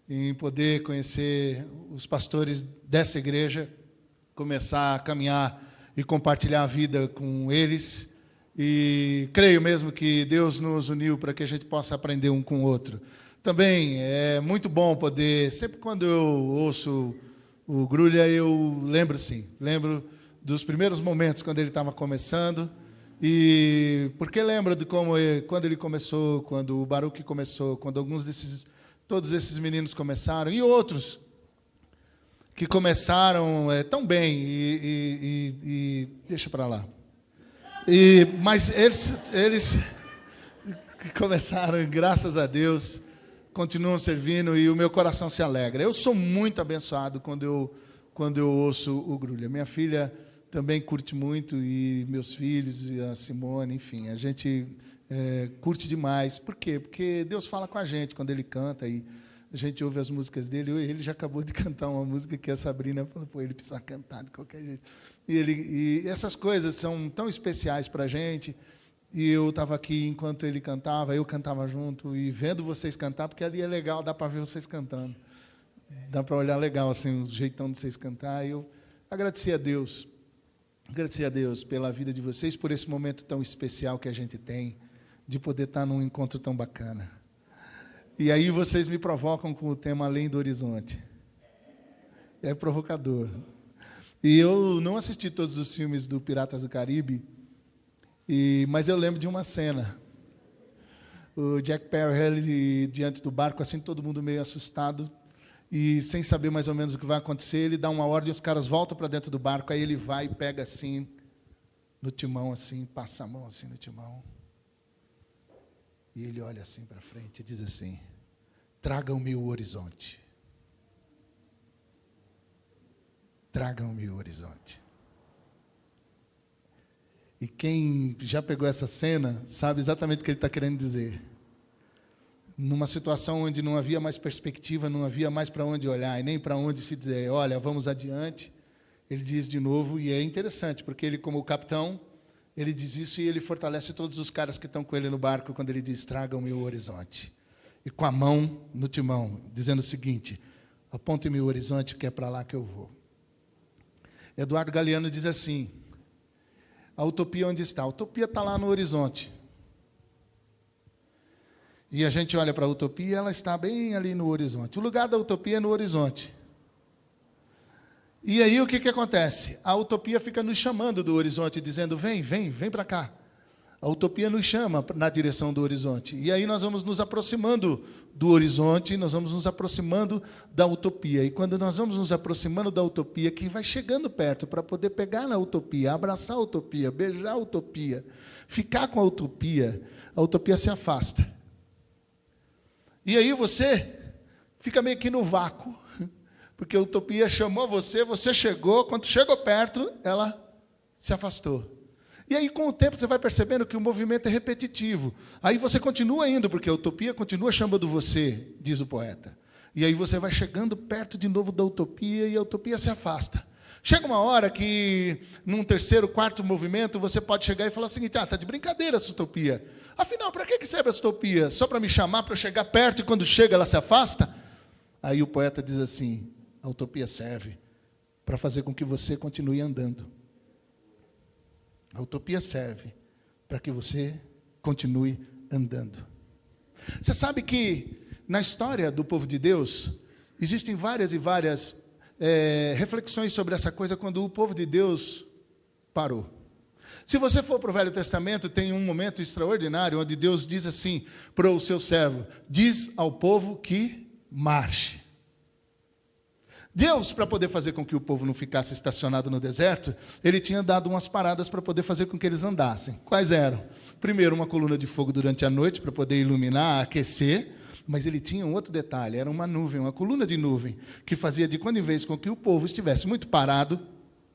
em poder conhecer os pastores dessa igreja, começar a caminhar e compartilhar a vida com eles. E creio mesmo que Deus nos uniu para que a gente possa aprender um com o outro. Também é muito bom poder, sempre quando eu ouço o Grulha, eu lembro dos primeiros momentos quando ele estava começando. E porque lembro de quando ele começou, quando o Baruch começou, quando todos esses meninos começaram, e outros que começaram tão bem, e deixa para lá. Mas eles que começaram, graças a Deus, continuam servindo e o meu coração se alegra. Eu sou muito abençoado quando eu ouço o Grulha. Minha filha também curte muito, e meus filhos, e a Simone, enfim, a gente curte demais. Por quê? Porque Deus fala com a gente quando Ele canta, e a gente ouve as músicas dele. Ele já acabou de cantar uma música que a Sabrina falou, ele precisa cantar de qualquer jeito. E essas coisas são tão especiais para a gente. E eu estava aqui enquanto ele cantava, eu cantava junto, e vendo vocês cantar, porque ali é legal, dá para ver vocês cantando. Dá para olhar legal, assim, o jeitão de vocês cantar. E eu agradeci a Deus pela vida de vocês, por esse momento tão especial que a gente tem, de poder estar num encontro tão bacana. E aí vocês me provocam com o tema Além do Horizonte. É provocador. E eu não assisti todos os filmes do Piratas do Caribe, mas eu lembro de uma cena. O Jack Sparrow diante do barco, assim, todo mundo meio assustado, e sem saber mais ou menos o que vai acontecer, ele dá uma ordem, os caras voltam para dentro do barco, aí ele vai e pega assim, no timão, assim, passa a mão assim no timão. E ele olha assim para frente e diz assim, tragam-me o horizonte. Tragam-me o horizonte. E quem já pegou essa cena, sabe exatamente o que ele está querendo dizer. Numa situação onde não havia mais perspectiva, não havia mais para onde olhar, e nem para onde se dizer, olha, vamos adiante, ele diz de novo, e é interessante, porque ele, como o capitão, ele diz isso e ele fortalece todos os caras que estão com ele no barco, quando ele diz, tragam-me o horizonte. E com a mão no timão, dizendo o seguinte, apontem-me o horizonte, que é para lá que eu vou. Eduardo Galeano diz assim, a utopia onde está? A utopia está lá no horizonte. E a gente olha para a utopia, ela está bem ali no horizonte. O lugar da utopia é no horizonte. E aí o que acontece? A utopia fica nos chamando do horizonte, dizendo, vem para cá. A utopia nos chama na direção do horizonte. E aí nós vamos nos aproximando do horizonte, nós vamos nos aproximando da utopia. E quando nós vamos nos aproximando da utopia, que vai chegando perto para poder pegar na utopia, abraçar a utopia, beijar a utopia, ficar com a utopia se afasta. E aí você fica meio que no vácuo, porque a utopia chamou você chegou, quando chegou perto, ela se afastou. E aí, com o tempo, você vai percebendo que o movimento é repetitivo. Aí você continua indo, porque a utopia continua chamando você, diz o poeta. E aí você vai chegando perto de novo da utopia, e a utopia se afasta. Chega uma hora que, num terceiro, quarto movimento, você pode chegar e falar o seguinte, está de brincadeira essa utopia. Afinal, para que serve essa utopia? Só para me chamar, para eu chegar perto, e quando chega ela se afasta? Aí o poeta diz assim, a utopia serve para fazer com que você continue andando. A utopia serve para que você continue andando. Você sabe que, na história do povo de Deus, existem várias e várias reflexões sobre essa coisa quando o povo de Deus parou. Se você for para o Velho Testamento, tem um momento extraordinário onde Deus diz assim para o seu servo, diz ao povo que marche. Deus, para poder fazer com que o povo não ficasse estacionado no deserto, ele tinha dado umas paradas para poder fazer com que eles andassem. Quais eram? Primeiro, uma coluna de fogo durante a noite, para poder iluminar, aquecer, mas ele tinha um outro detalhe, era uma nuvem, uma coluna de nuvem, que fazia de quando em vez com que o povo estivesse muito parado,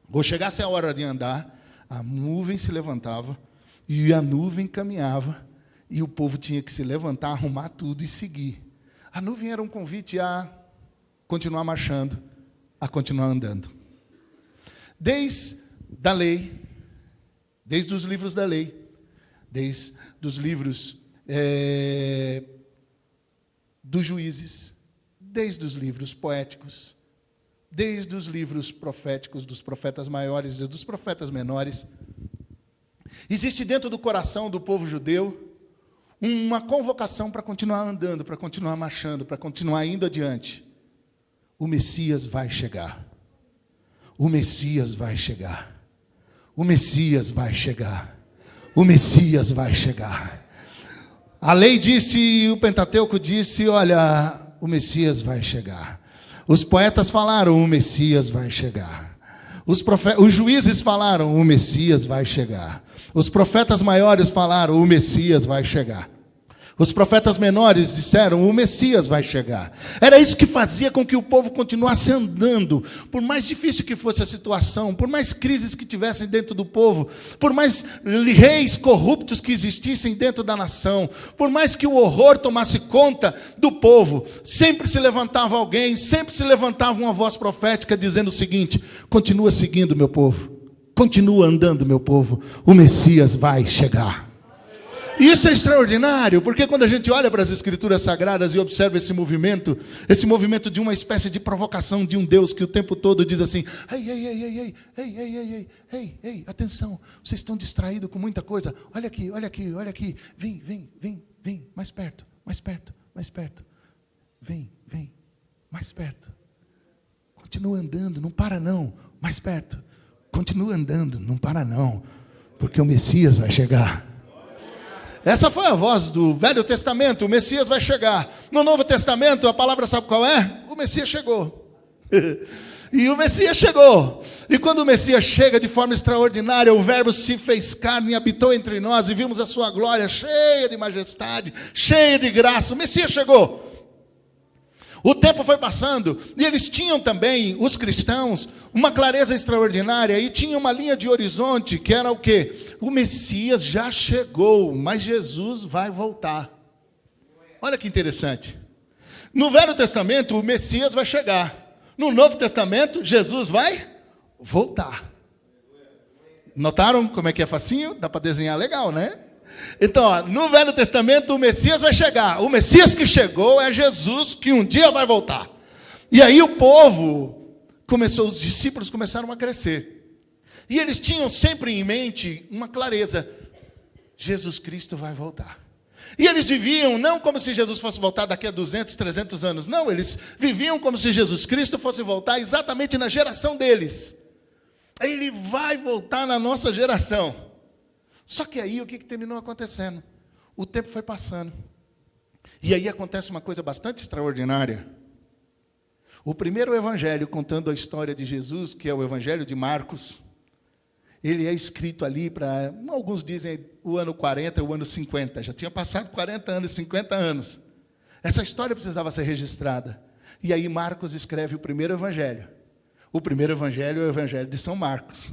ou chegasse a hora de andar, a nuvem se levantava, e a nuvem caminhava, e o povo tinha que se levantar, arrumar tudo e seguir. A nuvem era um convite a continuar marchando, a continuar andando. Desde a lei, desde os livros da lei, desde os livros dos Juízes, desde os livros poéticos, desde os livros proféticos, dos profetas maiores e dos profetas menores, existe dentro do coração do povo judeu uma convocação para continuar andando, para continuar marchando, para continuar indo adiante. O Messias vai chegar. O Messias vai chegar. O Messias vai chegar. O Messias vai chegar. A lei disse, o Pentateuco disse, olha, o Messias vai chegar. Os poetas falaram, o Messias vai chegar. Os juízes falaram, o Messias vai chegar. Os profetas maiores falaram, o Messias vai chegar. Os profetas menores disseram, o Messias vai chegar. Era isso que fazia com que o povo continuasse andando. Por mais difícil que fosse a situação, por mais crises que tivessem dentro do povo, por mais reis corruptos que existissem dentro da nação, por mais que o horror tomasse conta do povo, sempre se levantava alguém, sempre se levantava uma voz profética dizendo o seguinte, continua seguindo, meu povo. Continua andando, meu povo. O Messias vai chegar. Isso é extraordinário, porque quando a gente olha para as Escrituras Sagradas e observa esse movimento de uma espécie de provocação de um Deus que o tempo todo diz assim, ei, atenção, vocês estão distraídos com muita coisa, olha aqui, vem, mais perto, vem, mais perto, continua andando, não para não, mais perto, continua andando, não para não, porque o Messias vai chegar. Essa foi a voz do Velho Testamento, o Messias vai chegar. No Novo Testamento, a palavra sabe qual é? O Messias chegou. E o Messias chegou. E quando o Messias chega de forma extraordinária, o Verbo se fez carne e habitou entre nós, e vimos a sua glória cheia de majestade, cheia de graça. O Messias chegou. O tempo foi passando, e eles tinham também, os cristãos, uma clareza extraordinária, e tinha uma linha de horizonte, que era o quê? O Messias já chegou, mas Jesus vai voltar. Olha que interessante. No Velho Testamento, o Messias vai chegar. No Novo Testamento, Jesus vai voltar. Notaram como é que é facinho? Dá para desenhar legal, né? Então, ó, no Velho Testamento, o Messias vai chegar. O Messias que chegou é Jesus, que um dia vai voltar. E aí o povo começou, os discípulos começaram a crescer. E eles tinham sempre em mente uma clareza: Jesus Cristo vai voltar. E eles viviam não como se Jesus fosse voltar daqui a 200, 300 anos. Não, eles viviam como se Jesus Cristo fosse voltar exatamente na geração deles. Ele vai voltar na nossa geração. Só que aí o que terminou acontecendo? O tempo foi passando. E aí acontece uma coisa bastante extraordinária. O primeiro evangelho contando a história de Jesus, que é o evangelho de Marcos, ele é escrito ali para, alguns dizem, o ano 40 e o ano 50. Já tinha passado 40 anos, 50 anos. Essa história precisava ser registrada. E aí Marcos escreve o primeiro evangelho. O primeiro evangelho é o evangelho de São Marcos.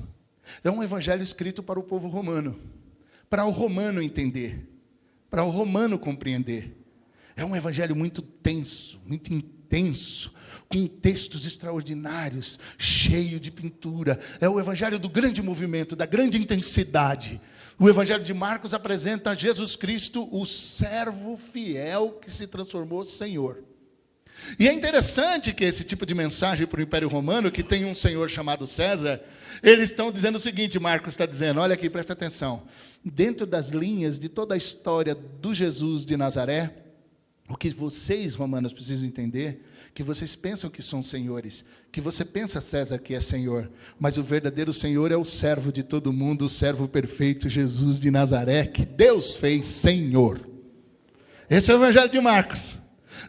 É um evangelho escrito para o povo romano. Para o romano entender, para o romano compreender. É um evangelho muito tenso, muito intenso, com textos extraordinários, cheio de pintura. É o evangelho do grande movimento, da grande intensidade. O evangelho de Marcos apresenta Jesus Cristo, o servo fiel que se transformou Senhor. E é interessante que esse tipo de mensagem para o Império Romano, que tem um senhor chamado César, eles estão dizendo o seguinte, Marcos está dizendo, olha aqui, presta atenção. Dentro das linhas de toda a história do Jesus de Nazaré, o que vocês, romanos, precisam entender, que vocês pensam que são senhores, que você pensa, César, que é senhor, mas o verdadeiro senhor é o servo de todo mundo, o servo perfeito, Jesus de Nazaré, que Deus fez senhor. Esse é o evangelho de Marcos.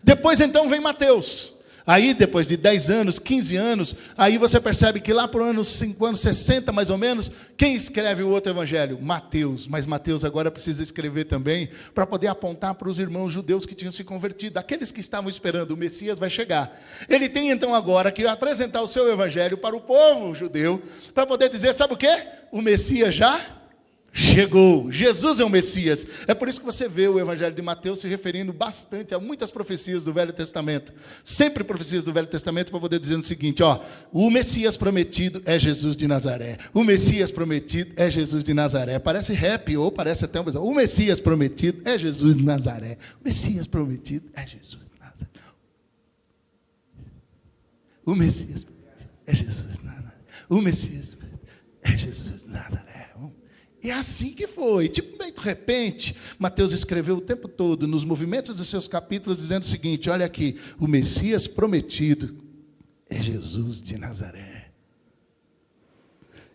Depois então vem Mateus. Aí depois de 10 anos, 15 anos, aí você percebe que lá por anos 60 mais ou menos, quem escreve o outro evangelho? Mateus. Mas Mateus agora precisa escrever também, para poder apontar para os irmãos judeus que tinham se convertido, aqueles que estavam esperando o Messias vai chegar. Ele tem então agora que apresentar o seu evangelho para o povo judeu, para poder dizer, sabe o quê? O Messias já chegou. Jesus é o Messias. É por isso que você vê o evangelho de Mateus se referindo bastante a muitas profecias do Velho Testamento. Sempre profecias do Velho Testamento para poder dizer o seguinte, ó, o Messias prometido é Jesus de Nazaré. O Messias prometido é Jesus de Nazaré. Parece rap ou parece até o Messias prometido é Jesus de Nazaré. O Messias prometido é Jesus de Nazaré. O Messias é Jesus de Nazaré. O Messias é Jesus de Nazaré. E é assim que foi. Tipo, meio de repente, Mateus escreveu o tempo todo, nos movimentos dos seus capítulos, dizendo o seguinte: olha aqui, o Messias prometido é Jesus de Nazaré.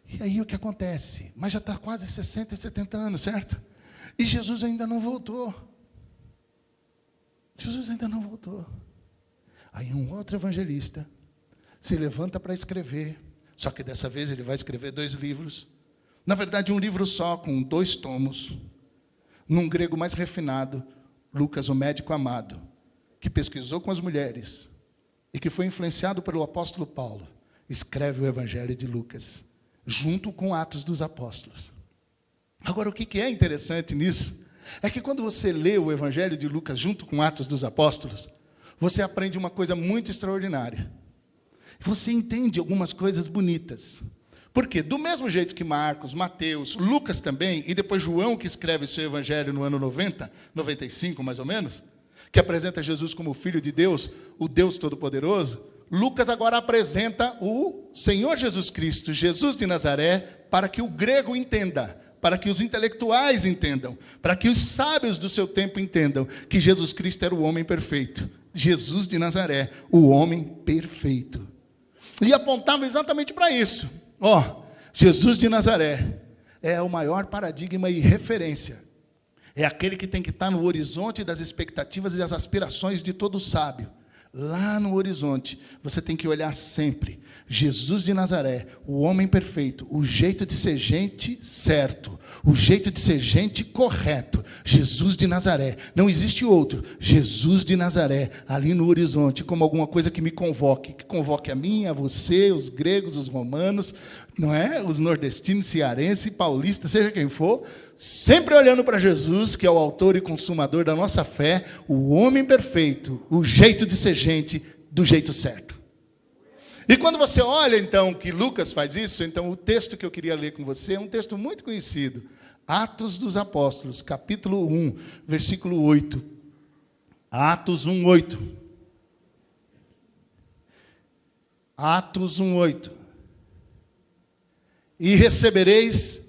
E aí o que acontece? Mas já está quase 60 e 70 anos, certo? E Jesus ainda não voltou. Jesus ainda não voltou. Aí um outro evangelista se levanta para escrever, só que dessa vez ele vai escrever 2 livros, na verdade um livro só, com 2 tomos, num grego mais refinado, Lucas, o médico amado, que pesquisou com as mulheres, e que foi influenciado pelo apóstolo Paulo, escreve o Evangelho de Lucas, junto com Atos dos Apóstolos. Agora, o que é interessante nisso, é que quando você lê o Evangelho de Lucas junto com Atos dos Apóstolos, você aprende uma coisa muito extraordinária. Você entende algumas coisas bonitas. Por quê? Do mesmo jeito que Marcos, Mateus, Lucas também, e depois João, que escreve seu Evangelho no ano 90, 95 mais ou menos, que apresenta Jesus como o Filho de Deus, o Deus Todo-Poderoso, Lucas agora apresenta o Senhor Jesus Cristo, Jesus de Nazaré, para que o grego entenda, para que os intelectuais entendam, para que os sábios do seu tempo entendam que Jesus Cristo era o homem perfeito. Jesus de Nazaré, o homem perfeito. E apontava exatamente para isso. Jesus de Nazaré é o maior paradigma e referência. É aquele que tem que estar no horizonte das expectativas e das aspirações de todo sábio. Lá no horizonte, você tem que olhar sempre. Jesus de Nazaré, o homem perfeito, o jeito de ser gente certo, o jeito de ser gente correto. Jesus de Nazaré, não existe outro. Jesus de Nazaré, ali no horizonte, como alguma coisa que me convoque. Que convoque a mim, a você, os gregos, os romanos, não é? Os nordestinos, cearenses, paulistas, seja quem for, sempre olhando para Jesus, que é o autor e consumador da nossa fé, o homem perfeito, o jeito de ser gente do jeito certo. E quando você olha, então, que Lucas faz isso, então o texto que eu queria ler com você é um texto muito conhecido. Atos dos Apóstolos, capítulo 1, versículo 8. Atos 1, 8. Atos 1, 8. E recebereis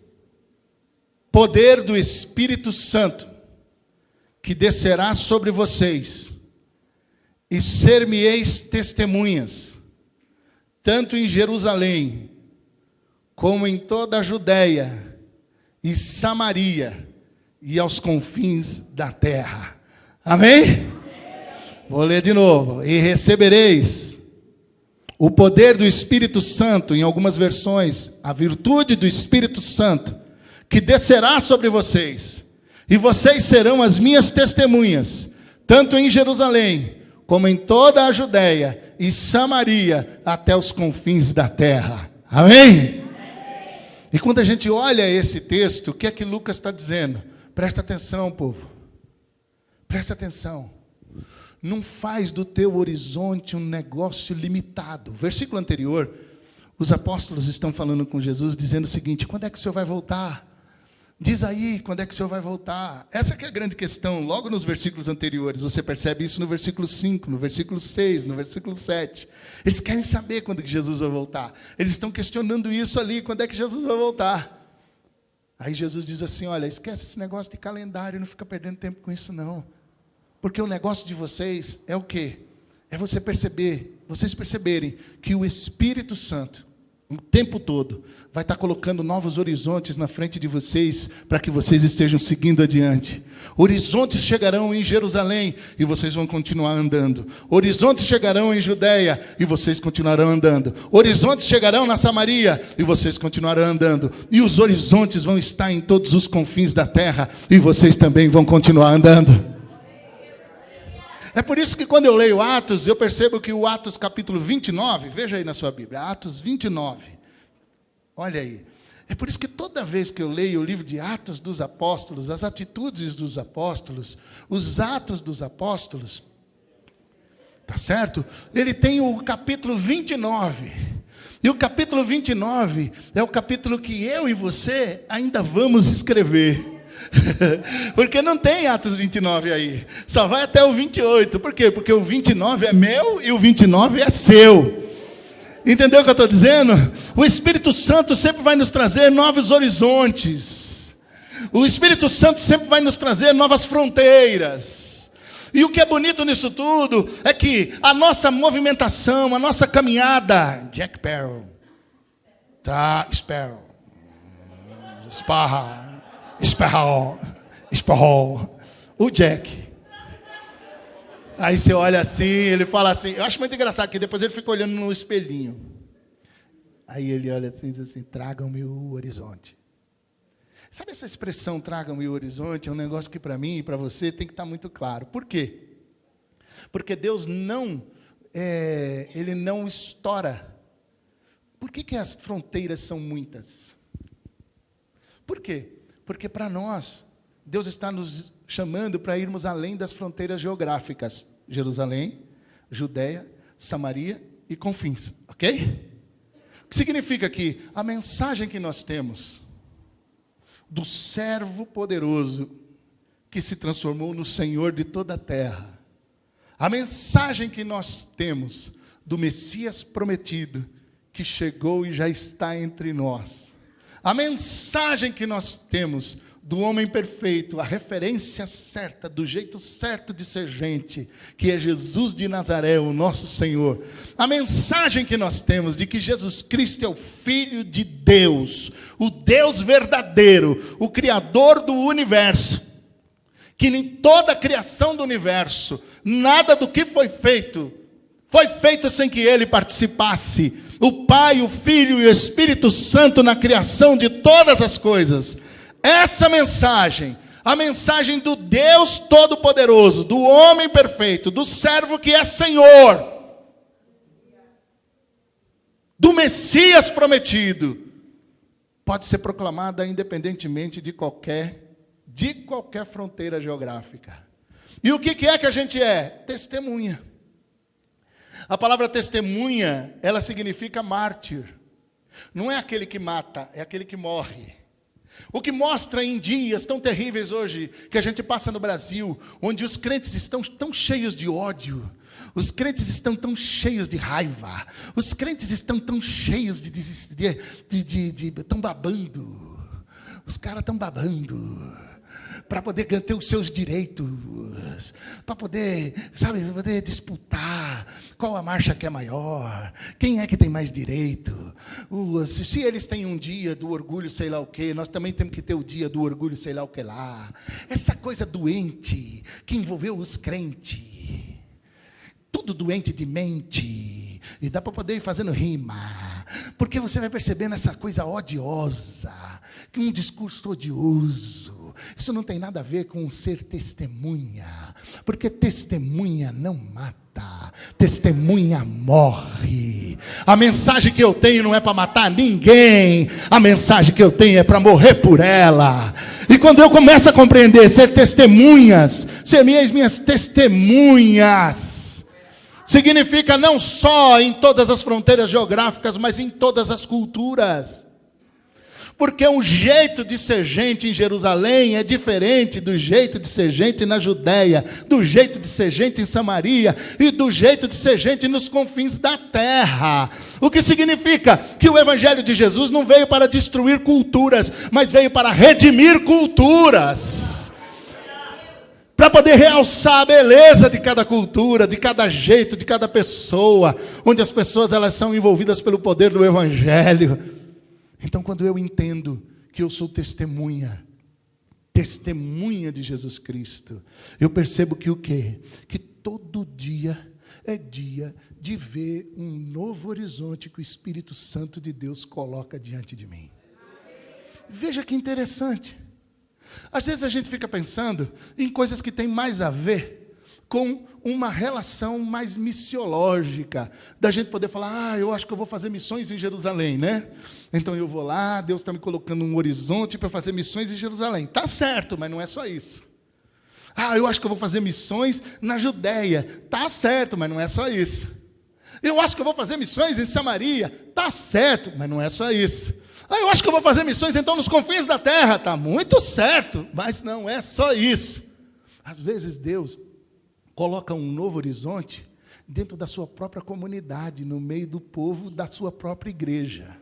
poder do Espírito Santo, que descerá sobre vocês, e ser-me-eis testemunhas, tanto em Jerusalém, como em toda a Judéia e Samaria, e aos confins da terra. Amém? Vou ler de novo. E recebereis o poder do Espírito Santo, em algumas versões, a virtude do Espírito Santo, que descerá sobre vocês, e vocês serão as minhas testemunhas, tanto em Jerusalém, como em toda a Judéia e Samaria, até os confins da terra. Amém? E quando a gente olha esse texto, o que é que Lucas está dizendo? Presta atenção, povo. Presta atenção. Não faz do teu horizonte um negócio limitado. Versículo anterior, os apóstolos estão falando com Jesus, dizendo o seguinte: quando é que o Senhor vai voltar? Diz aí, quando é que o Senhor vai voltar? Essa que é a grande questão, logo nos versículos anteriores. Você percebe isso no versículo 5, no versículo 6, no versículo 7. Eles querem saber quando que Jesus vai voltar. Eles estão questionando isso ali, quando é que Jesus vai voltar? Aí Jesus diz assim: olha, esquece esse negócio de calendário, não fica perdendo tempo com isso não. Porque o negócio de vocês é o quê? É vocês perceberem que o Espírito Santo, o tempo todo, vai estar colocando novos horizontes na frente de vocês, para que vocês estejam seguindo adiante. Horizontes chegarão em Jerusalém, e vocês vão continuar andando. Horizontes chegarão em Judéia, e vocês continuarão andando. Horizontes chegarão na Samaria, e vocês continuarão andando. E os horizontes vão estar em todos os confins da terra, e vocês também vão continuar andando. É por isso que quando eu leio Atos, eu percebo que o Atos capítulo 29, veja aí na sua Bíblia, Atos 29, olha aí. É por isso que toda vez que eu leio o livro de Atos dos Apóstolos, as atitudes dos apóstolos, os atos dos apóstolos, tá certo? Ele tem o capítulo 29, e o capítulo 29 é o capítulo que eu e você ainda vamos escrever. Porque não tem Atos 29 aí, só vai até o 28. Por quê? Porque o 29 é meu e o 29 é seu. Entendeu o que eu estou dizendo? O Espírito Santo sempre vai nos trazer novos horizontes. O Espírito Santo sempre vai nos trazer novas fronteiras. E o que é bonito nisso tudo é que a nossa movimentação, a nossa caminhada, Jack Sparrow, tá, Sparrow, Sparrow, o Jack. Aí você olha assim, ele fala assim, eu acho muito engraçado que depois ele fica olhando no espelhinho. Aí ele olha assim e diz assim, tragam-me o horizonte. Sabe essa expressão, tragam-me o horizonte, é um negócio que para mim e para você tem que estar muito claro. Por quê? Porque Deus Ele não estoura. Por que as fronteiras são muitas? Por quê? Porque para nós, Deus está nos chamando para irmos além das fronteiras geográficas. Jerusalém, Judeia, Samaria e confins. Ok? O que significa que a mensagem que nós temos do servo poderoso que se transformou no Senhor de toda a terra, a mensagem que nós temos do Messias prometido que chegou e já está entre nós, a mensagem que nós temos do homem perfeito, a referência certa, do jeito certo de ser gente, que é Jesus de Nazaré, o nosso Senhor. A mensagem que nós temos de que Jesus Cristo é o Filho de Deus, o Deus verdadeiro, o Criador do universo, que em toda a criação do universo, nada do que foi feito sem que Ele participasse. O Pai, o Filho e o Espírito Santo na criação de todas as coisas. Essa mensagem, a mensagem do Deus Todo-Poderoso, do homem perfeito, do servo que é Senhor, do Messias prometido, pode ser proclamada independentemente de qualquer fronteira geográfica. E o que é que a gente é? Testemunha. A palavra testemunha, ela significa mártir. Não é aquele que mata, é aquele que morre. O que mostra em dias tão terríveis hoje, que a gente passa no Brasil, onde os crentes estão tão cheios de ódio, os crentes estão tão cheios de raiva, os crentes estão tão cheios estão babando, os caras estão babando, para poder ter os seus direitos, para poder, poder disputar qual a marcha que é maior, quem é que tem mais direito. Se eles têm um dia do orgulho sei lá o quê, nós também temos que ter o dia do orgulho sei lá o que lá. Essa coisa doente que envolveu os crentes, tudo doente de mente, e dá para poder ir fazendo rima, porque você vai percebendo essa coisa odiosa, que um discurso odioso, isso não tem nada a ver com ser testemunha, porque testemunha não mata, testemunha morre. A mensagem que eu tenho não é para matar ninguém, a mensagem que eu tenho é para morrer por ela. E quando eu começo a compreender ser testemunhas, ser minhas testemunhas, significa não só em todas as fronteiras geográficas, mas em todas as culturas. Porque o jeito de ser gente em Jerusalém é diferente do jeito de ser gente na Judéia, do jeito de ser gente em Samaria e do jeito de ser gente nos confins da terra. O que significa que o Evangelho de Jesus não veio para destruir culturas, mas veio para redimir culturas. Para poder realçar a beleza de cada cultura, de cada jeito, de cada pessoa, onde as pessoas elas são envolvidas pelo poder do Evangelho. Então, quando eu entendo que eu sou testemunha de Jesus Cristo, eu percebo que o quê? Que todo dia é dia de ver um novo horizonte que o Espírito Santo de Deus coloca diante de mim. Veja que interessante. Às vezes a gente fica pensando em coisas que têm mais a ver com uma relação mais missiológica, da gente poder falar, eu acho que eu vou fazer missões em Jerusalém, né? Então eu vou lá, Deus está me colocando um horizonte para fazer missões em Jerusalém. Tá certo, mas não é só isso. Eu acho que eu vou fazer missões na Judéia. Tá certo, mas não é só isso. Eu acho que eu vou fazer missões em Samaria. Tá certo, mas não é só isso. Eu acho que eu vou fazer missões então nos confins da terra. Tá muito certo, mas não é só isso. Às vezes Deus coloca um novo horizonte dentro da sua própria comunidade, no meio do povo da sua própria igreja.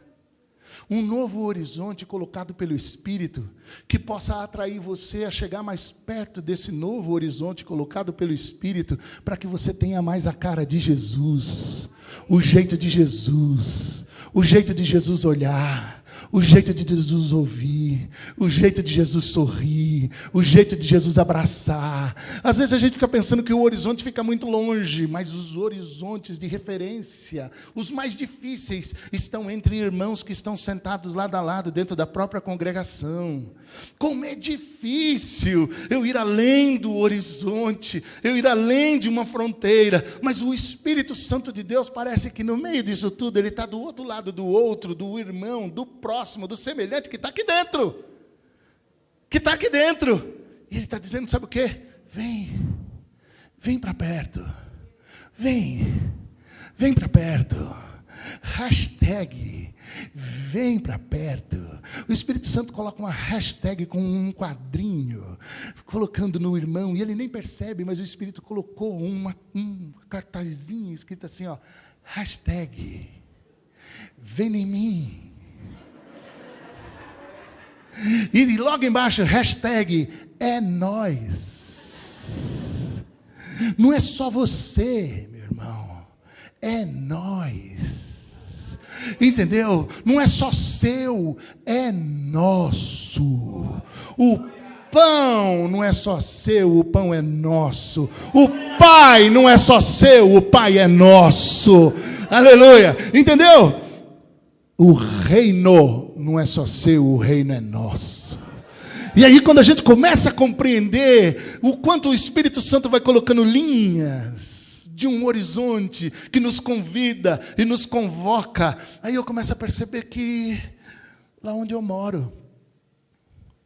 Um novo horizonte colocado pelo Espírito, que possa atrair você a chegar mais perto desse novo horizonte colocado pelo Espírito, para que você tenha mais a cara de Jesus, o jeito de Jesus, o jeito de Jesus olhar, o jeito de Jesus ouvir, o jeito de Jesus sorrir, o jeito de Jesus abraçar. Às vezes a gente fica pensando que o horizonte fica muito longe, mas os horizontes de referência, os mais difíceis, estão entre irmãos que estão sentados lado a lado dentro da própria congregação. Como é difícil eu ir além do horizonte, eu ir além de uma fronteira, mas o Espírito Santo de Deus parece que no meio disso tudo, ele está do outro lado do outro, do irmão, do próximo, do semelhante, que está aqui dentro. Que está aqui dentro. E ele está dizendo, sabe o quê? Vem para perto. Vem para perto. Hashtag, vem para perto. O Espírito Santo coloca uma hashtag com um quadrinho, colocando no irmão, e ele nem percebe, mas o Espírito colocou um cartazinho escrito assim, ó, hashtag, vem em mim. E logo embaixo, hashtag, é nós. Não é só você, meu irmão, é nós. Entendeu? Não é só seu, é nosso. O pão não é só seu, o pão é nosso. O Pai não é só seu, o Pai é nosso. Aleluia. Entendeu? O reino não é só seu, o reino é nosso. E aí quando a gente começa a compreender o quanto o Espírito Santo vai colocando linhas de um horizonte que nos convida e nos convoca, aí eu começo a perceber que lá onde eu moro,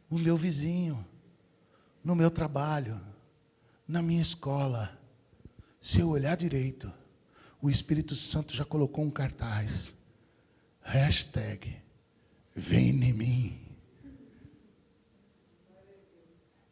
o meu vizinho, no meu trabalho, na minha escola, se eu olhar direito, o Espírito Santo já colocou um cartaz, hashtag, vem em mim.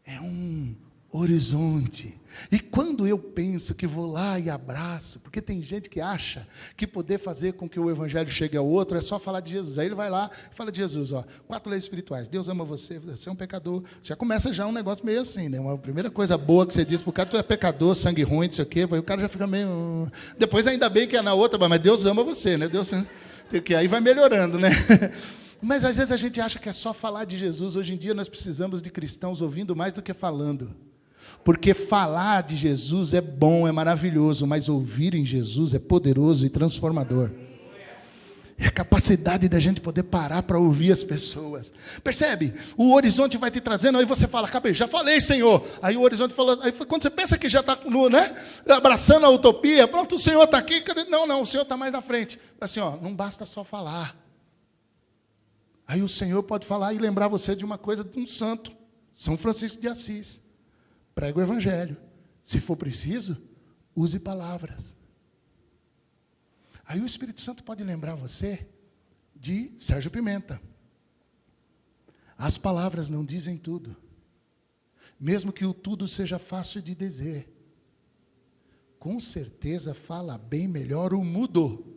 É um horizonte. E quando eu penso que vou lá e abraço, porque tem gente que acha que poder fazer com que o evangelho chegue ao outro é só falar de Jesus. Aí ele vai lá e fala de Jesus, ó, 4 leis espirituais. Deus ama você, você é um pecador. Já começa já um negócio meio assim, né? Uma primeira coisa boa que você diz pro cara, tu é pecador, sangue ruim, não sei o quê, aí o cara já fica meio... Depois ainda bem que é na outra, mas Deus ama você, né? Deus... que aí vai melhorando, né? Mas às vezes a gente acha que é só falar de Jesus. Hoje em dia nós precisamos de cristãos ouvindo mais do que falando. Porque falar de Jesus é bom, é maravilhoso, mas ouvir em Jesus é poderoso e transformador. É a capacidade da gente poder parar para ouvir as pessoas. Percebe? O horizonte vai te trazendo, aí você fala, acabei, já falei, Senhor. Aí o horizonte falou, aí quando você pensa que já está abraçando a utopia, pronto, o Senhor está aqui. Cadê? Não, o Senhor está mais na frente. Assim, ó, não basta só falar. Aí o Senhor pode falar e lembrar você de uma coisa de um santo, São Francisco de Assis. Prega o evangelho. Se for preciso, use palavras. Aí o Espírito Santo pode lembrar você de Sérgio Pimenta. As palavras não dizem tudo. Mesmo que o tudo seja fácil de dizer. Com certeza fala bem melhor o mudo,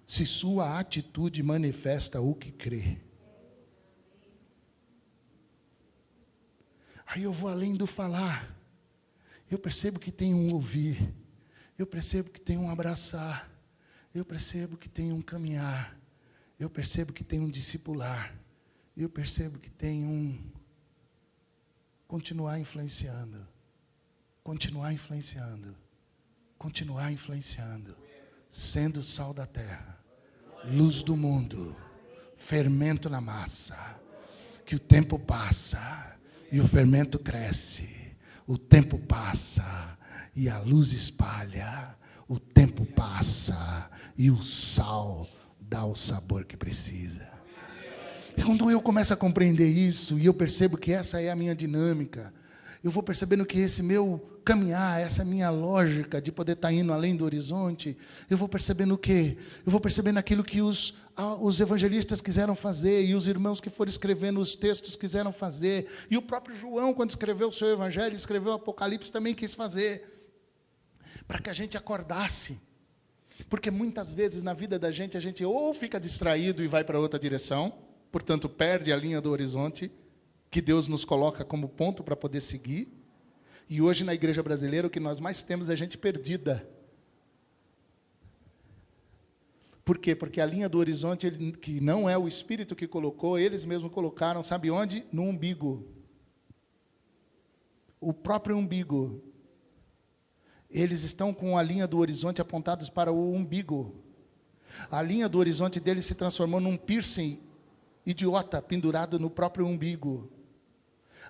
se sua atitude manifesta o que crê. Aí eu vou além do falar. Eu percebo que tem um ouvir. Eu percebo que tem um abraçar. Eu percebo que tem um caminhar. Eu percebo que tem um discipular. Eu percebo que tem um continuar influenciando. Continuar influenciando. Continuar influenciando. Sendo sal da terra. Luz do mundo. Fermento na massa. Que o tempo passa. E o fermento cresce, o tempo passa, e a luz espalha, o tempo passa, e o sal dá o sabor que precisa. E quando eu começo a compreender isso, e eu percebo que essa é a minha dinâmica, eu vou percebendo que esse meu caminhar, essa minha lógica de poder estar indo além do horizonte, eu vou percebendo o quê? Eu vou percebendo aquilo que os evangelistas quiseram fazer, e os irmãos que foram escrevendo os textos quiseram fazer, e o próprio João, quando escreveu o seu evangelho, escreveu o Apocalipse, também quis fazer. para que a gente acordasse. Porque muitas vezes na vida da gente, a gente ou fica distraído e vai para outra direção, portanto perde a linha do horizonte, que Deus nos coloca como ponto para poder seguir. E hoje na igreja brasileira o que nós mais temos é gente perdida. Por quê? Porque a linha do horizonte, que não é o Espírito que colocou, eles mesmos colocaram, sabe onde? No umbigo. O próprio umbigo. Eles estão com a linha do horizonte apontados para o umbigo. A linha do horizonte deles se transformou num piercing idiota, pendurado no próprio umbigo.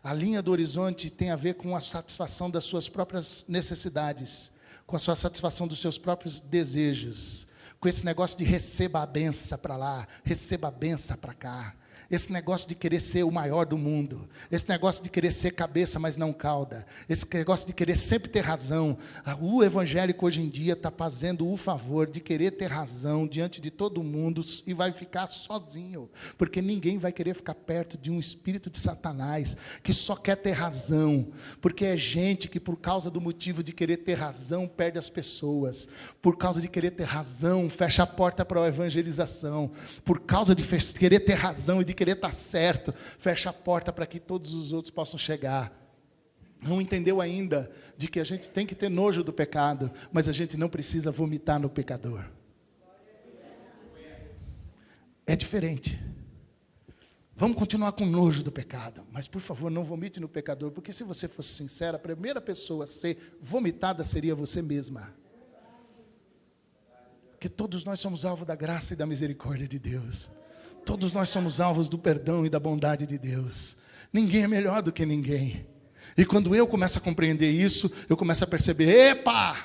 A linha do horizonte tem a ver com a satisfação das suas próprias necessidades, com a sua satisfação dos seus próprios desejos, com esse negócio de receba a benção para lá, receba a benção para cá. Esse negócio de querer ser o maior do mundo, esse negócio de querer ser cabeça, mas não cauda, esse negócio de querer sempre ter razão. O evangélico hoje em dia está fazendo o favor de querer ter razão diante de todo mundo e vai ficar sozinho, porque ninguém vai querer ficar perto de um espírito de Satanás que só quer ter razão, porque é gente que por causa do motivo de querer ter razão perde as pessoas, por causa de querer ter razão fecha a porta para a evangelização, por causa de querer ter razão e de querer estar certo, fecha a porta para que todos os outros possam chegar. Não entendeu ainda de que a gente tem que ter nojo do pecado, mas a gente não precisa vomitar no pecador. É diferente. Vamos continuar com nojo do pecado, mas por favor não vomite no pecador, porque se você fosse sincero, a primeira pessoa a ser vomitada seria você mesma. Porque todos nós somos alvo da graça e da misericórdia de Deus. Todos nós somos alvos do perdão e da bondade de Deus. Ninguém é melhor do que ninguém. E quando eu começo a compreender isso, eu começo a perceber, epa!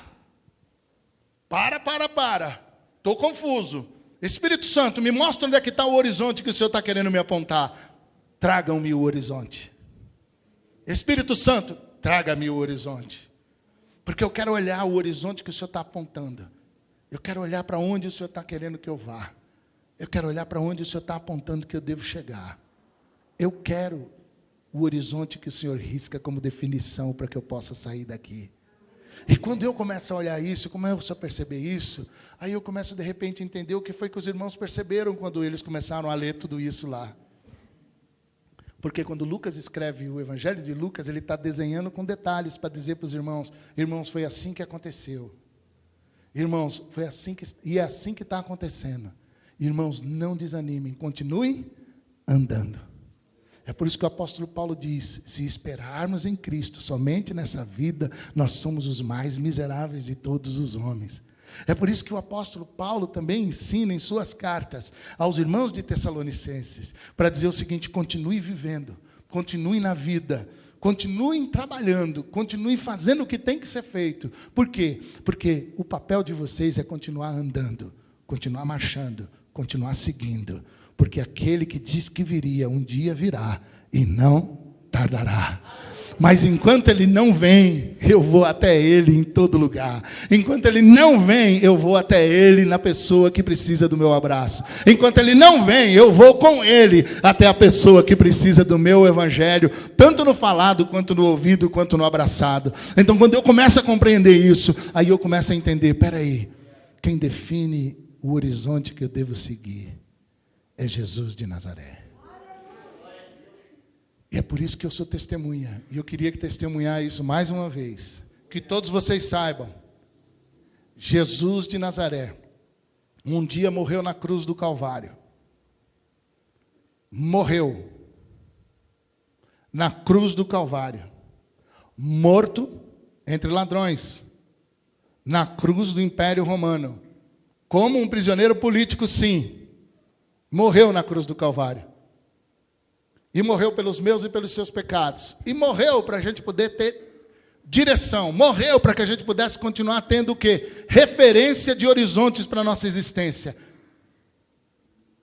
Para. Estou confuso. Espírito Santo, me mostra onde é que está o horizonte que o Senhor está querendo me apontar. Tragam-me o horizonte. Espírito Santo, traga-me o horizonte. Porque eu quero olhar o horizonte que o Senhor está apontando. Eu quero olhar para onde o Senhor está querendo que eu vá. Eu quero olhar para onde o Senhor está apontando que eu devo chegar. Eu quero o horizonte que o Senhor risca como definição para que eu possa sair daqui. E quando eu começo a olhar isso, como eu só perceber isso, aí eu começo de repente a entender o que foi que os irmãos perceberam quando eles começaram a ler tudo isso lá. Porque quando Lucas escreve o Evangelho de Lucas, ele está desenhando com detalhes para dizer para os irmãos, irmãos, foi assim que aconteceu. Irmãos, foi assim que, e é assim que está acontecendo. Irmãos, não desanimem, continuem andando. É por isso que o apóstolo Paulo diz, se esperarmos em Cristo somente nessa vida, nós somos os mais miseráveis de todos os homens. É por isso que o apóstolo Paulo também ensina em suas cartas aos irmãos de Tessalonicenses, para dizer o seguinte, continue vivendo, continue na vida, continuem trabalhando, continuem fazendo o que tem que ser feito. Por quê? Porque o papel de vocês é continuar andando, continuar marchando, continuar seguindo, porque aquele que diz que viria, um dia virá, e não tardará. Mas enquanto ele não vem, eu vou até ele em todo lugar. Enquanto ele não vem, eu vou até ele na pessoa que precisa do meu abraço. Enquanto ele não vem, eu vou com ele até a pessoa que precisa do meu evangelho, tanto no falado, quanto no ouvido, quanto no abraçado. Então, quando eu começo a compreender isso, aí eu começo a entender, peraí, quem define o horizonte que eu devo seguir é Jesus de Nazaré. E é por isso que eu sou testemunha. E eu queria testemunhar isso mais uma vez. Que todos vocês saibam. Jesus de Nazaré, um dia morreu na cruz do Calvário. Morreu. Na cruz do Calvário. Morto entre ladrões. Na cruz do Império Romano. Como um prisioneiro político, sim. Morreu na cruz do Calvário. E morreu pelos meus e pelos seus pecados. E morreu para a gente poder ter direção. Morreu para que a gente pudesse continuar tendo o quê? Referência de horizontes para a nossa existência.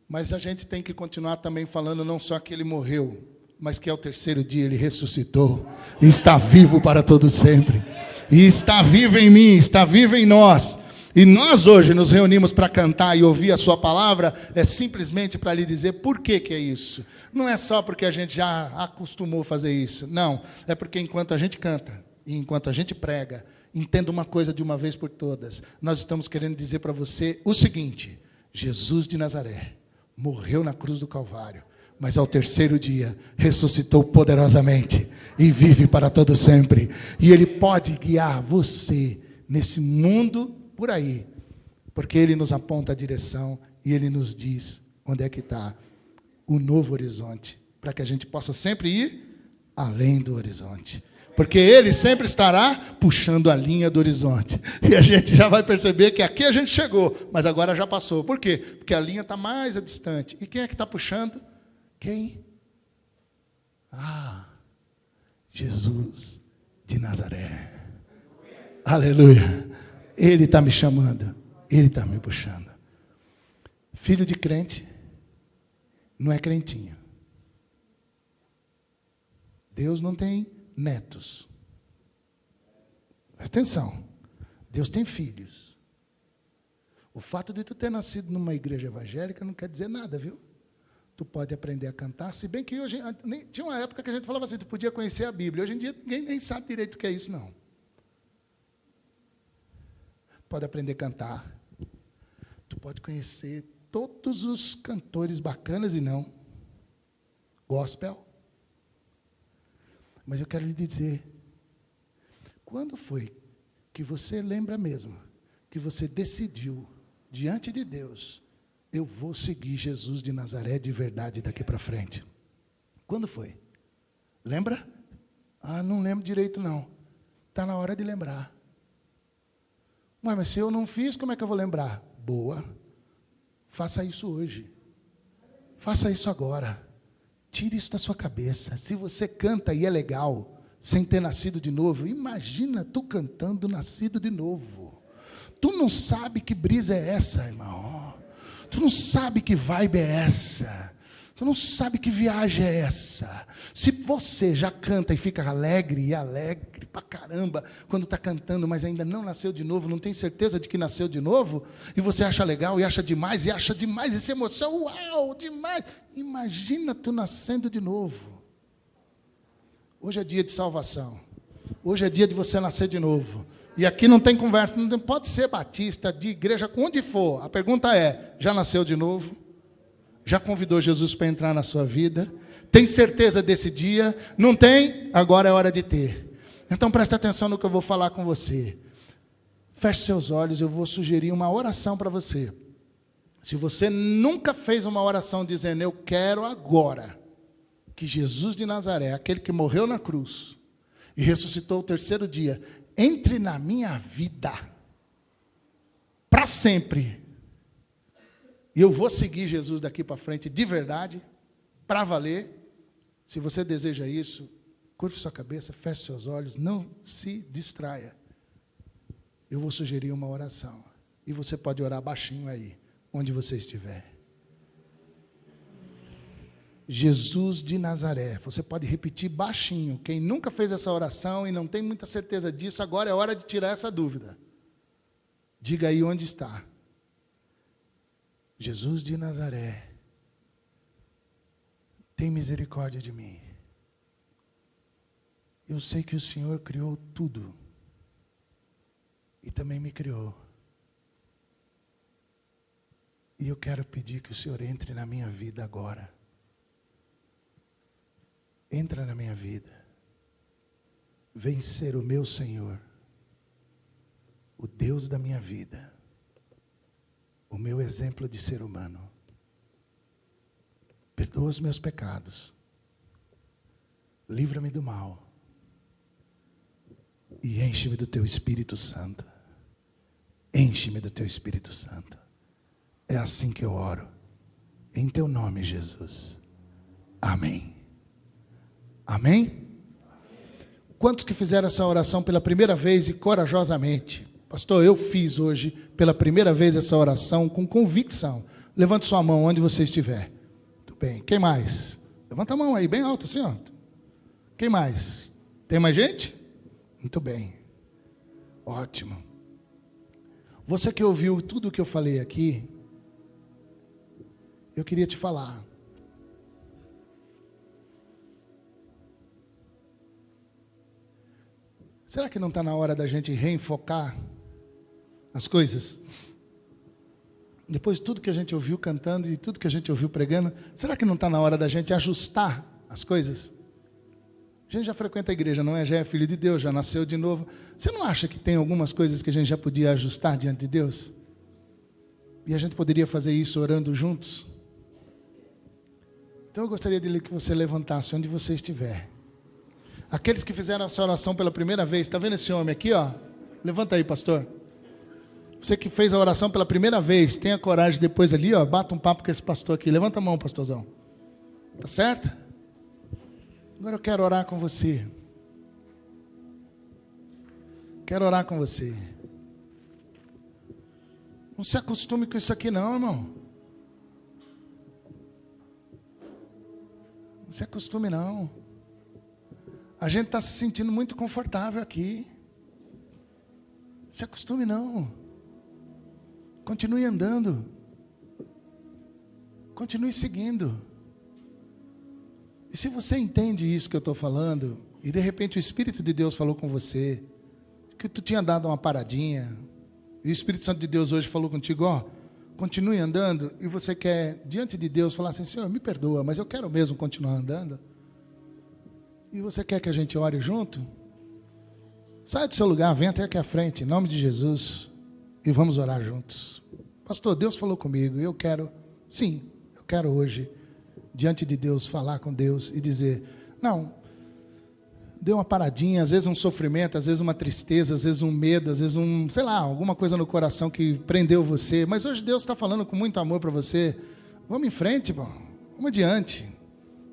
Mas a gente tem que continuar também falando não só que ele morreu, mas que ao terceiro dia ele ressuscitou. E está vivo para todo sempre. E está vivo em mim, está vivo em nós. E nós hoje nos reunimos para cantar e ouvir a sua palavra, é simplesmente para lhe dizer por que é isso. Não é só porque a gente já acostumou a fazer isso, não. É porque enquanto a gente canta, e enquanto a gente prega, Entenda uma coisa de uma vez por todas. Nós estamos querendo dizer para você o seguinte: Jesus de Nazaré morreu na cruz do Calvário, mas ao terceiro dia ressuscitou poderosamente e vive para todo sempre. E Ele pode guiar você nesse mundo por aí, porque Ele nos aponta a direção e Ele nos diz onde é que está o novo horizonte, para que a gente possa sempre ir além do horizonte. Porque Ele sempre estará puxando a linha do horizonte. E a gente já vai perceber que aqui a gente chegou, mas agora já passou. Por quê? Porque a linha está mais distante. E quem é que está puxando? Quem? Jesus de Nazaré. Aleluia. Ele está me chamando. Ele está me puxando. Filho de crente não é crentinho. Deus não tem netos. Presta atenção. Deus tem filhos. O fato de tu ter nascido numa igreja evangélica não quer dizer nada, viu? Tu pode aprender a cantar, se bem que hoje, tinha uma época que a gente falava assim, tu podia conhecer a Bíblia. Hoje em dia ninguém nem sabe direito o que é isso, não. Pode aprender a cantar. Tu pode conhecer todos os cantores bacanas e não gospel. Mas eu quero lhe dizer, quando foi que você lembra mesmo, que você decidiu, diante de Deus, eu vou seguir Jesus de Nazaré de verdade daqui para frente? Quando foi? Lembra? Não lembro direito não. Está na hora de lembrar. Mas se eu não fiz, como é que eu vou lembrar? Boa. Faça isso hoje. Faça isso agora. Tire isso da sua cabeça. Se você canta e é legal, sem ter nascido de novo, imagina tu cantando nascido de novo. Tu não sabe que brisa é essa, irmão. Tu não sabe que vibe é essa. Tu não sabe que viagem é essa. Se você já canta e fica alegre pra caramba, quando está cantando, mas ainda não nasceu de novo, não tem certeza de que nasceu de novo, e você acha legal, e acha demais, e se emociona, uau, demais. Imagina tu nascendo de novo. Hoje é dia de salvação. Hoje é dia de você nascer de novo. E aqui não tem conversa, não pode ser batista, de igreja, onde for. A pergunta é, já nasceu de novo? Já convidou Jesus para entrar na sua vida? Tem certeza desse dia? Não tem? Agora é hora de ter. Então preste atenção no que eu vou falar com você. Feche seus olhos, eu vou sugerir uma oração para você. Se você nunca fez uma oração dizendo, eu quero agora que Jesus de Nazaré, aquele que morreu na cruz e ressuscitou o terceiro dia, entre na minha vida para sempre. E eu vou seguir Jesus daqui para frente de verdade, para valer. Se você deseja isso, curve sua cabeça, feche seus olhos, não se distraia. Eu vou sugerir uma oração. E você pode orar baixinho aí, onde você estiver. Jesus de Nazaré. Você pode repetir baixinho. Quem nunca fez essa oração e não tem muita certeza disso, agora é hora de tirar essa dúvida. Diga aí onde está. Jesus de Nazaré, tem misericórdia de mim. Eu sei que o Senhor criou tudo. E também me criou. E eu quero pedir que o Senhor entre na minha vida agora. Entra na minha vida. Vem ser o meu Senhor. O Deus da minha vida. O meu exemplo de ser humano. Perdoa os meus pecados. Livra-me do mal. E enche-me do teu Espírito Santo. Enche-me do teu Espírito Santo. É assim que eu oro. Em teu nome, Jesus. Amém. Amém? Quantos que fizeram essa oração pela primeira vez e corajosamente? Pastor, eu fiz hoje pela primeira vez essa oração com convicção. Levante sua mão onde você estiver. Muito bem. Quem mais? Levanta a mão aí, bem alto assim, ó. Quem mais? Tem mais gente? Muito bem. Ótimo. Você que ouviu tudo o que eu falei aqui, eu queria te falar. Será que não está na hora da gente reenfocar as coisas? Depois de tudo que a gente ouviu cantando e tudo que a gente ouviu pregando, será que não está na hora da gente ajustar as coisas? A gente já frequenta a igreja, não é? Já é filho de Deus, já nasceu de novo. Você não acha que tem algumas coisas que a gente já podia ajustar diante de Deus? E a gente poderia fazer isso orando juntos? Então eu gostaria de que você levantasse onde você estiver. Aqueles que fizeram essa oração pela primeira vez, está vendo esse homem aqui, ó? Levanta aí, pastor. Você que fez a oração pela primeira vez, tenha coragem depois ali, ó, bata um papo com esse pastor aqui. Levanta a mão, pastorzão. Tá certo? Agora eu quero orar com você. Quero orar com você. Não se acostume com isso aqui não, irmão. Não se acostume não. A gente está se sentindo muito confortável aqui. Não se acostume não. Continue andando. Continue seguindo. E se você entende isso que eu estou falando, e de repente o Espírito de Deus falou com você, que tu tinha dado uma paradinha, e o Espírito Santo de Deus hoje falou contigo, ó, continue andando, e você quer, diante de Deus, falar assim, Senhor, me perdoa, mas eu quero mesmo continuar andando. E você quer que a gente ore junto? Sai do seu lugar, vem até aqui à frente, em nome de Jesus, e vamos orar juntos. Pastor, Deus falou comigo, e eu quero, sim, eu quero hoje, diante de Deus, falar com Deus e dizer, não, deu uma paradinha, às vezes um sofrimento, às vezes uma tristeza, às vezes um medo, às vezes sei lá, alguma coisa no coração que prendeu você, mas hoje Deus está falando com muito amor para você, vamos em frente, irmão. Vamos adiante,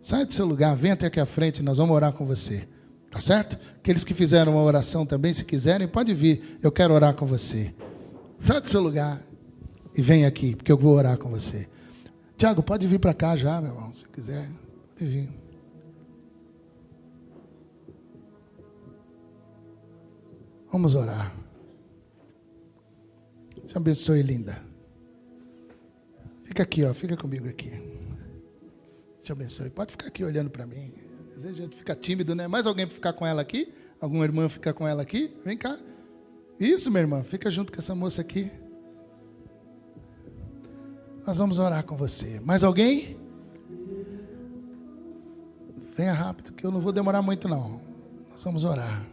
sai do seu lugar, vem até aqui à frente, nós vamos orar com você, tá certo? Aqueles que fizeram uma oração também, se quiserem, pode vir, eu quero orar com você, sai do seu lugar e vem aqui, porque eu vou orar com você. Tiago, pode vir para cá já, meu irmão, se quiser, pode vir. Vamos orar. Te abençoe, linda. Fica aqui, ó, fica comigo aqui. Te abençoe. Pode ficar aqui olhando para mim. Às vezes a gente fica tímido, né? Mais alguém para ficar com ela aqui? Alguma irmã ficar com ela aqui? Vem cá. Isso, minha irmã, fica junto com essa moça aqui. Nós vamos orar com você. Mais alguém? Venha rápido, que eu não vou demorar muito não. Nós vamos orar.